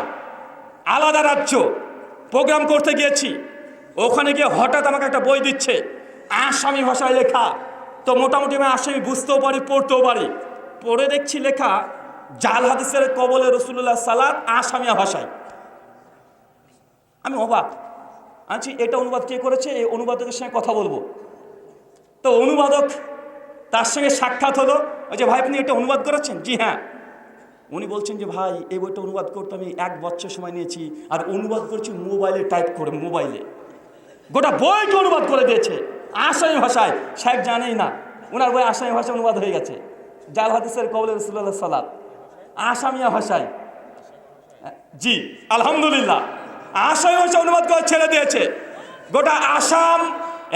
আলাদা রাজ্য, প্রোগ্রাম করতে গিয়েছি। ওখানে গিয়ে হঠাৎ আমাকে একটা বই দিচ্ছে, আসামি ভাষায় লেখা। তো মোটামুটি আমি আসামি বুঝতেও পারি, পড়তেও পারি। পড়ে দেখছি লেখা জাল হাদিসের কবলে রাসূলুল্লাহ সালাত আসামিয়া ভাষায়। আমি অবাক, আছি এটা অনুবাদ কে করেছে, এই অনুবাদকের সঙ্গে কথা বলবো। তো অনুবাদক, তার সঙ্গে সাক্ষাৎ হলো। ওই যে ভাই আপনি এটা অনুবাদ করেছেন? জি হ্যাঁ। উনি বলছেন যে ভাই এই বইটা অনুবাদ করতে আমি 1 বছর সময় নিয়েছি, আর অনুবাদ করেছি মোবাইলে টাইপ করে, মোবাইলে গোটা বইটা অনুবাদ করে দিয়েছে আসামি ভাষায়। সাহেব জানেই না ওনার বই আসামি ভাষায় অনুবাদ হয়ে গেছে, জাল হাদিসের কবলে রাসূলুল্লাহ সালাত আসামিয়া ভাষায়। জি আলহামদুলিল্লাহ, আসামি ভাষা অনুবাদ করে ছেড়ে দিয়েছে। গোটা আসাম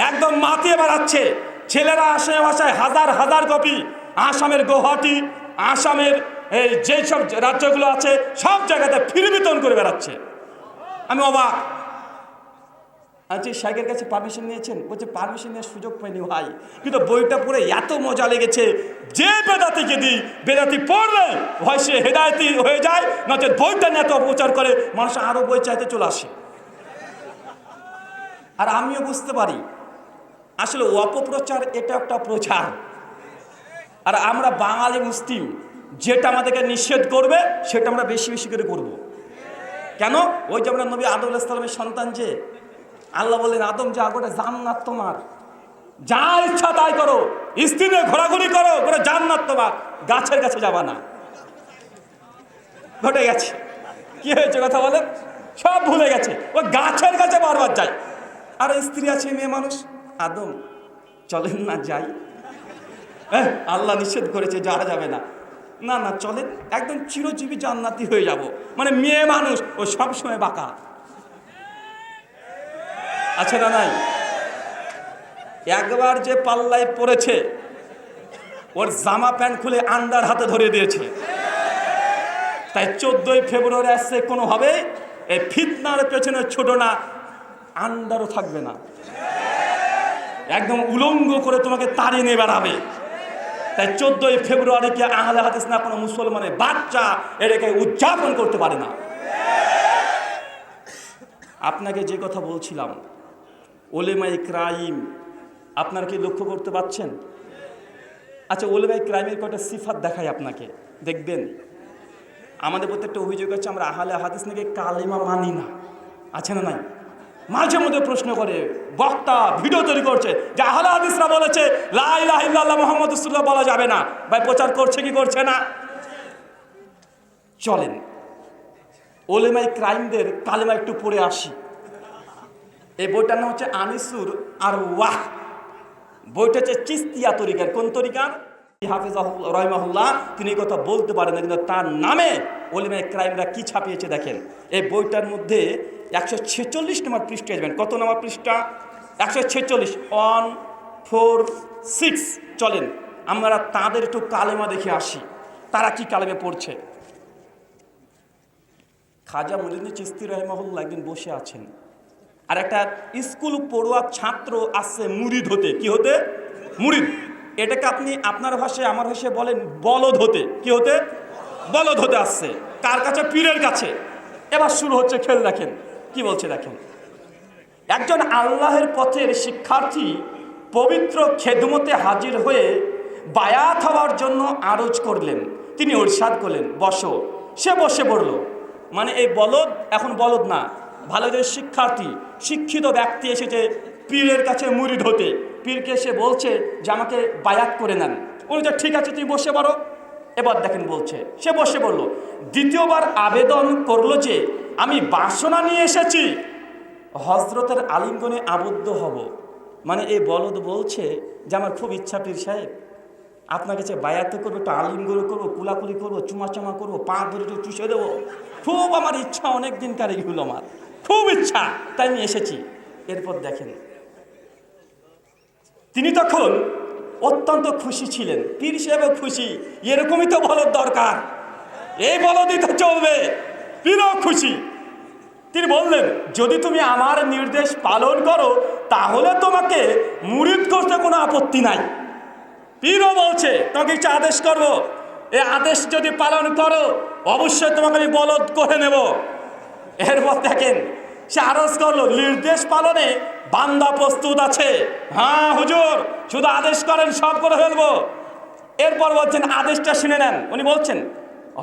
একদম মাতিয়ে বেড়াচ্ছে ছেলেরা আসামি ভাষায়, হাজার হাজার কপি। আসামের গুয়াহাটি, আসামের এই যেসব রাজ্যগুলো আছে সব জায়গাতে ফ্রি বিতরণ করে বেড়াচ্ছে। আমি অবাক। আচ্ছা শাইখের কাছে পারমিশন নিয়েছেন? বলছে পারমিশন নেওয়ার সুযোগ পাইনি ভাই, কিন্তু বইটা পড়ে এত মজা লেগেছে, যে বেদাতিকে দিই, বেদাতি পড়লে হয় সে হেদায়েতি হয়ে যায়, নচেত বইটা নিয়ে এত অপপ্রচার করে মানুষ আরও বই চাইতে চলে আসে। আর আমিও বুঝতে পারি আসলে অপপ্রচার এটা একটা প্রচার। আর আমরা বাঙালি মুসলিম, যেটা আমাদেরকে নিষেধ করবে সেটা আমরা বেশি বেশি করে করব। কেন? ওই যে আমরা নবী আদম আলাইহিস সালামের সন্তান, যে আল্লাহ বললেন আদম যা গোটা জান্নাত তোমার, যা ইচ্ছা তাই করো, স্ত্রী নিয়ে ঘোরাঘুরি করো, গোটা জান্নাত তোমার, গাছের কাছে যাবা না। ঘটে গেছে, কি হয়েছে কথা বলেন? সব ভুলে গেছে, ও গাছের কাছে বারবার যায়। আর স্ত্রী আছে, মেয়ে মানুষ, আদম চলেন না যাই, আল্লাহ নিষেধ করেছে যাওয়া যাবে না, না না চলেন, একদম চিরজীবী জান্নাতি হয়ে যাব। মানে মেয়ে মানুষ ও সবসময় বাঁকা আছে না নাই? একবার যে পাল্লায় পড়েছে, ওর জামা প্যান্ট খুলে আন্ডার হাতে ধরে দিয়েছে। তাই 14ই ফেব্রুয়ারি আসছে, কোনোভাবে এই ফিতনার পেছনে ছোট না, আন্ডারও থাকবে না, একদম উলঙ্গ করে তোমাকে তাড়িয়ে নিয়ে বেড়াবে। তাই 14ই ফেব্রুয়ারিকে আহলে হাদিস না কোনো মুসলমানের বাচ্চা এটাকে উদযাপন করতে পারে না। আপনাকে যে কথা বলছিলাম, ওলেমাই ক্রাইম, আপনারা কি লক্ষ্য করতে পারছেন? আচ্ছা, ওলেমাই ক্রাইমের কয়টা সিফাত দেখাই আপনাকে, দেখবেন। আমাদের প্রত্যেকটা অভিযোগ আছে আমরা আহলে হাদিস নাকি কালেমা মানি না, আছে না নাই? মাঝে মধ্যে প্রশ্ন করে, বক্তা ভিডিও তৈরি করছে যে আহলে হাদিসরা বলেছে লা ইলাহা ইল্লাল্লাহ মুহাম্মাদুর রাসূলুল্লাহ বলা যাবে না। ভাই প্রচার করছে কি করছে না? চলেন, ওলেমাই ক্রাইমদের কালেমা একটু পড়ে আসি। এই বইটার নাম হচ্ছে আনিসুর আর ওয়াহ। বইটা হচ্ছে চিস্তিয়া তরিকার। কোন তরিকার? হাফেজ রহিমাহুল্লাহ তিনি এই কথা বলতে পারেন না, কিন্তু তার নামে ওলেমাই ক্রাইমরা কি ছাপিয়েছে দেখেন। এই বইটার মধ্যে 146 নম্বর পৃষ্ঠা যাবেন। কত নম্বর পৃষ্ঠা? 146, 146। চলেন আমরা তাদের একটু কালেমা দেখে আসি, তারা কি কালেমে পড়ছে। খাজা মঈনুদ্দিন চিশতি রাহিমাহুল্লাহ একদিন বসে আছেন, আর একটা স্কুল পড়ুয়া ছাত্র আসছে মুরিদ হতে। কি হতে? মুরিদ। এটাকে আপনি আপনার ভাষায় আমার ভাষায় বলেন বলদ হতে। কি হতে? বলদ হতে আসছে। কার কাছে? পীরের কাছে। এবার শুরু হচ্ছে, খেল দেখেন কি বলছে দেখেন। একজন আল্লাহের পথের শিক্ষার্থী পবিত্র খেদমতে হাজির হয়ে বায়াত হওয়ার জন্য আরজ করলেন। তিনি ইরশাদ করলেন, বসো। সে বসে পড়ল। মানে এই বলদ এখন বলদ না, ভালো যে শিক্ষার্থী, শিক্ষিত ব্যক্তি এসেছে পীরের কাছে মুরিদ হতে। পীরকে সে বলছে যে আমাকে বায়াত করে নেন। উনি যে ঠিক আছে তুমি বসে পড়ো। এবার দেখেন বলছে, সে বসে পড়ল। দ্বিতীয়বার আবেদন করলো যে আমি বাসনা নিয়ে এসেছি, হজরতের আলিঙ্গনে আবদ্ধ হব। মানে এই বলদ বলছে যে আমার খুব ইচ্ছা পীর সাহেব, আপনার কাছে বায়াত করবো, একটু আলিঙ্গন করবো, কুলাকুলি করবো, চুমাচামা করবো, পা ধরে একটু চুষে দেবো। খুব আমার ইচ্ছা, অনেক দিন কার এগুলো আমার খুব ইচ্ছা, তাই আমি এসেছি। এরপর দেখেন তিনি তখন অত্যন্ত খুশি ছিলেন। পীর সাহেবও খুশি, এরকমই তো বলদ দরকার, এই বলদই তো চলবে। পীরও খুশি। তিনি বললেন, যদি তুমি আমার নির্দেশ পালন করো তাহলে তোমাকে মুরিদ করতে কোনো আপত্তি নাই। পীরও বলছে তোমাকে কিছু আদেশ করবো, এই আদেশ যদি পালন করো অবশ্যই তোমাকে আমি বলদ করে নেব। এরপর দেখেন সে আরজ করলো, নির্দেশ পালনে বান্দা প্রস্তুত আছে। হ্যাঁ হুজুর, শুধু আদেশ করেন, সব করে ফেলবো। এরপর বলছেন, আদেশটা শুনে নেন। উনি বলছেন,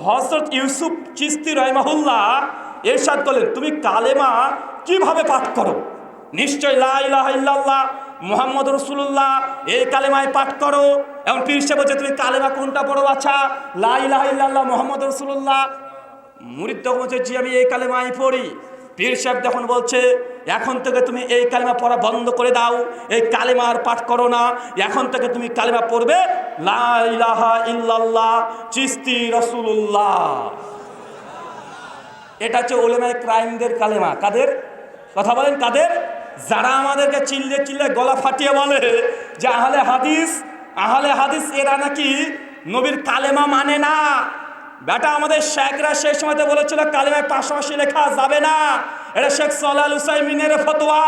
হযরত ইউসুফ চিশতি রাহিমাহুল্লাহ ইরশাদ করলেন, তুমি কালেমা কিভাবে পাঠ করো? নিশ্চয় লা ইলাহা ইল্লাল্লাহ মুহাম্মদুর রাসূলুল্লাহ এই কালেমায় পাঠ করো। এবং পীর সাহেব বলছে, তুমি কালেমা কোনটা পড়ো? আচ্ছা, লা ইলাহা ইল্লাল্লাহ মুহাম্মদুর রাসূলুল্লাহ। মুরিদ তখন বলছে, জি আমি এই কালেমাই পড়ি। পীর সাহেব তখন বলছে, এখন থেকে তুমি এই কালেমা পড়া বন্ধ করে দাও, এই কালেমা আর পাঠ করো না। এখন থেকে তুমি কালেমা পড়বে লা ইলাহা ইল্লাল্লাহ চিশতি রাসূলুল্লাহ। এটা হচ্ছে উলেমায়ে ক্রাইমদের কালেমা। কাদের কথা বলেন? কাদের? যারা আমাদেরকে চিল্লে চিল্লে গলা ফাটিয়ে বলে যে আহলে হাদিস এরা নাকি নবীর কালেমা মানে না। বেটা, আমাদের শেখরা সেই সময়তে বলেছিল কালেমায় পাশাপাশি লেখা যাবে না। এটা শেখ সালেহ আল উসাইমিনের ফতোয়া,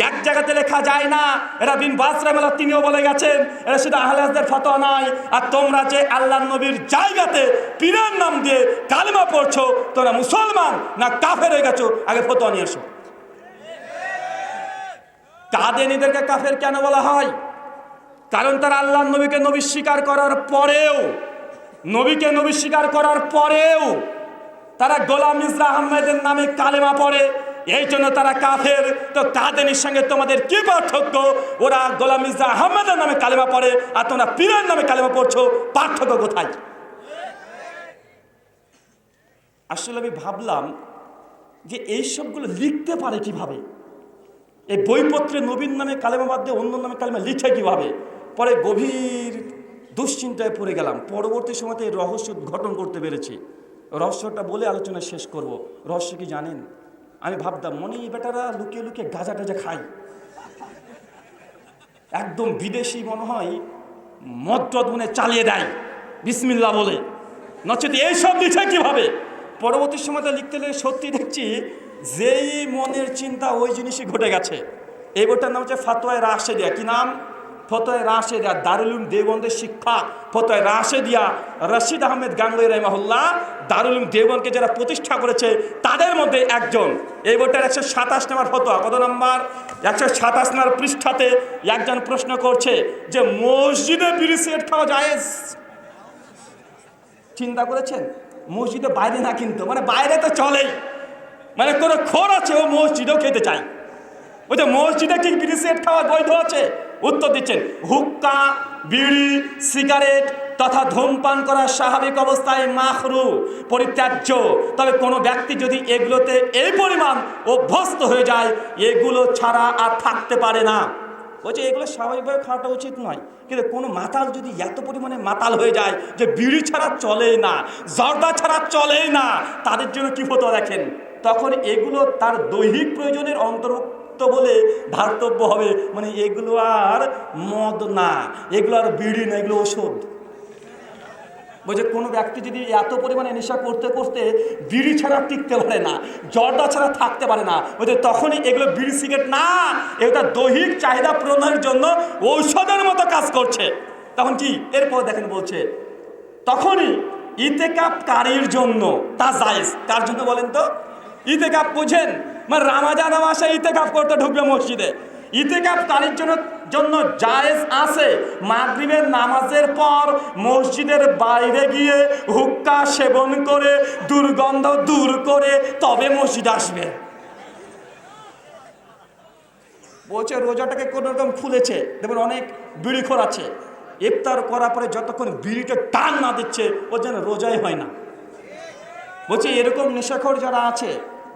এক জায়গাতে লেখা যায় না। এটা বিন বাজ রাহিমাহুল্লাহ তিনিও বলে গেছেন, এটা শুধু আহলে হাদিসদের ফতোয়া নয়। আর তোমরা যে আল্লাহর নবীর জায়গাতে পীরের নাম দিয়ে কালেমা পড়ছো, তোমরা মুসলমান না কাফের হয়ে গেছো? আগে ফতোয়া নিয়ে এসো। কাদিয়ানীদেরকে কাফের কেন বলা হয়? কারণ তারা আল্লাহর নবীকে নবী স্বীকার করার পরেও, নবীকে নবী স্বীকার করার পরেও তারা গোলাম মির্জা আহমেদের নামে কালেমা পড়ে, এই জন্য তারা কাফের। তো কাদিয়ানীর সঙ্গে তোমাদের কি পার্থক্য? ওরা গোলাম মির্জা আহমেদের নামে কালেমা পড়ে আর তোমরা পীরের নামে কালেমা পড়ছো, পার্থক্য কোথায়? আসলে আমি ভাবলাম যে এই সবগুলো লিখতে পারে কিভাবে? এই বইপত্রে নবীর নামে কালেমা বাদ দিয়ে অন্য নামে কালেমা লিখে কিভাবে? পরে গভীর দুশ্চিন্তায় পড়ে গেলাম। পরবর্তী সময়তে এই রহস্য উদ্ঘাটন করতে পেরেছি। রহস্যটা বলে আলোচনা শেষ করব। রহস্য কি জানেন? আমি ভাবতাম মনে এই বেটারা লুকিয়ে লুকিয়ে গাঁজা টাজা খায়, একদম বিদেশি মনে হয়, মদ টদ মনে চালিয়ে দেয় বিসমিল্লাহ বলে, নচেত এইসব লিখে কিভাবে? পরবর্তী সময়তে লিখতে লিখে সত্যি দেখছি যেই মনের চিন্তা ওই জিনিসই ঘটে গেছে। এই বইটার নাম হচ্ছে ফতোয়ায়ে রাশেদিয়া। কি নাম? ফতোয়ায়ে রাশেদিয়া। দারুল উলুম দেওবন্দের শিক্ষা ফতোয়ায়ে রাশেদিয়া। রশিদ আহমেদ গাঙ্গুহি রাহিমাহুল্লাহ দারুল উলুম দেওবন্দকে যারা প্রতিষ্ঠা করেছে তাদের মধ্যে একজন। এই বইটার 127 নম্বর ফতোয়া। কত নম্বর? 127 নম্বর পৃষ্ঠাতে একজন প্রশ্ন করছে যে মসজিদে বিড়ি সিগারেট খাওয়া জায়েজ? চিন্তা করেছেন? মসজিদে বাইরে না, কিন্তু মানে বাইরে তো চলেই, মানে কোনো খোর আছে ও মসজিদেও খেতে চায়। ওই যে মসজিদে কি বিড়ি সিগারেট খাওয়া বৈধ আছে? উত্তর দিচ্ছেন, হুক্কা, বিড়ি, সিগারেট, তথা ধূমপান করা স্বাভাবিক অবস্থায় মাকরু, পরিত্যাজ্য। তবে কোনো ব্যক্তি যদি এগুলোতে এই পরিমাণ অভ্যস্ত হয়ে যায়, এগুলো ছাড়া আর থাকতে পারে না। বলছে এগুলো স্বাভাবিকভাবে খাওয়াটা উচিত নয়, কিন্তু কোনো মাতাল যদি এত পরিমাণে মাতাল হয়ে যায় যে বিড়ি ছাড়া চলেই না, জর্দা ছাড়া চলেই না, তাদের জন্য কী হতো দেখেন, তখন এগুলো তার দৈহিক প্রয়োজনের অন্তর্ভুক্ত বলে ধার্তব্য হবে। মানে এগুলো আর মদ না, এগুলো আর বিড়ি না, এগুলো ওষুধ। বলছে কোনো ব্যক্তি যদি এত পরিমাণে নেশা করতে করতে বিড়ি ছাড়া টিকতে পারে না, জর্দা ছাড়া থাকতে পারে না, বলছে তখনই এগুলো বিড়ি সিগারেট না, এটা দৈহিক চাহিদা পূরণের জন্য ঔষধের মতো কাজ করছে। তখন কি এরপর দেখেন বলছে তখনই ইতেকাফকারীর জন্য তা জায়েজ। কার জন্য বলেন তো? ইতেকাফ বুঝেন, মানে রামাজান মাসে ইতেকাফ করতে ঢুকবে মসজিদে, ইতেকাফকারীর জন্য জায়েজ আছে মাগরিবের নামাজের পর মসজিদের বাইরে গিয়ে হুক্কা সেবন করে দুর্গন্ধ দূর করে তবে মসজিদ আসবে। বলছে রোজাটাকে কোনো রকম খুলেছে, দেখুন অনেক বিড়িখোর আছে, ইফতার করার পরে যতক্ষণ বিড়িটা টান না দিচ্ছে ওর যেন রোজাই হয় না। বলছে এরকম নেশাখোর যারা আছে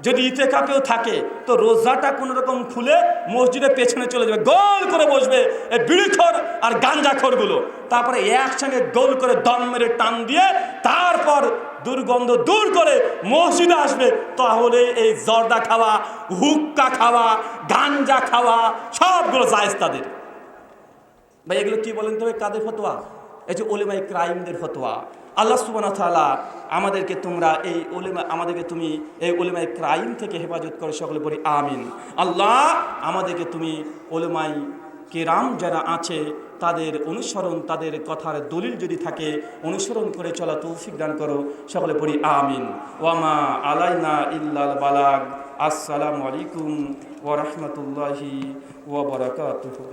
যদি ইতেকাফেও থাকে তো রোজাটা কোনো রকম খুলে মসজিদের পেছনে চলে যাবে, গোল করে বসবে এই বিড়িখোর আর গাঞ্জাখোরগুলো, তারপরে একসঙ্গে গোল করে দম মেরে টান দিয়ে তারপর দুর্গন্ধ দূর করে মসজিদে আসবে। তাহলে এই জর্দা খাওয়া, হুক্কা খাওয়া, গাঞ্জা খাওয়া সবগুলো জায়েজ তাদের। ভাই এগুলো কি বলেন তবে কাদের ফতোয়া? এই যে উলেমায়ে কেরামদের ফতোয়া। আল্লাহ সুবহানাহু ওয়া তাআলা আমাদেরকে তুমি এই উলেমায়ে কেরাম থেকে হেফাজত করে, সকলে বলি আমিন। আল্লাহ আমাদেরকে তুমি উলেমায়ে কেরাম যারা আছে তাদের অনুসরণ, তাদের কথার দলিল যদি থাকে অনুসরণ করে চলা তৌফিক দান করো, সকলে পড়ি আমিন। ওয়ামা আলাইনা ইল্লাল বালাগ। আসসালামু আলাইকুম ওয়া রাহমাতুল্লাহি ওয়া বারাকাতুহু।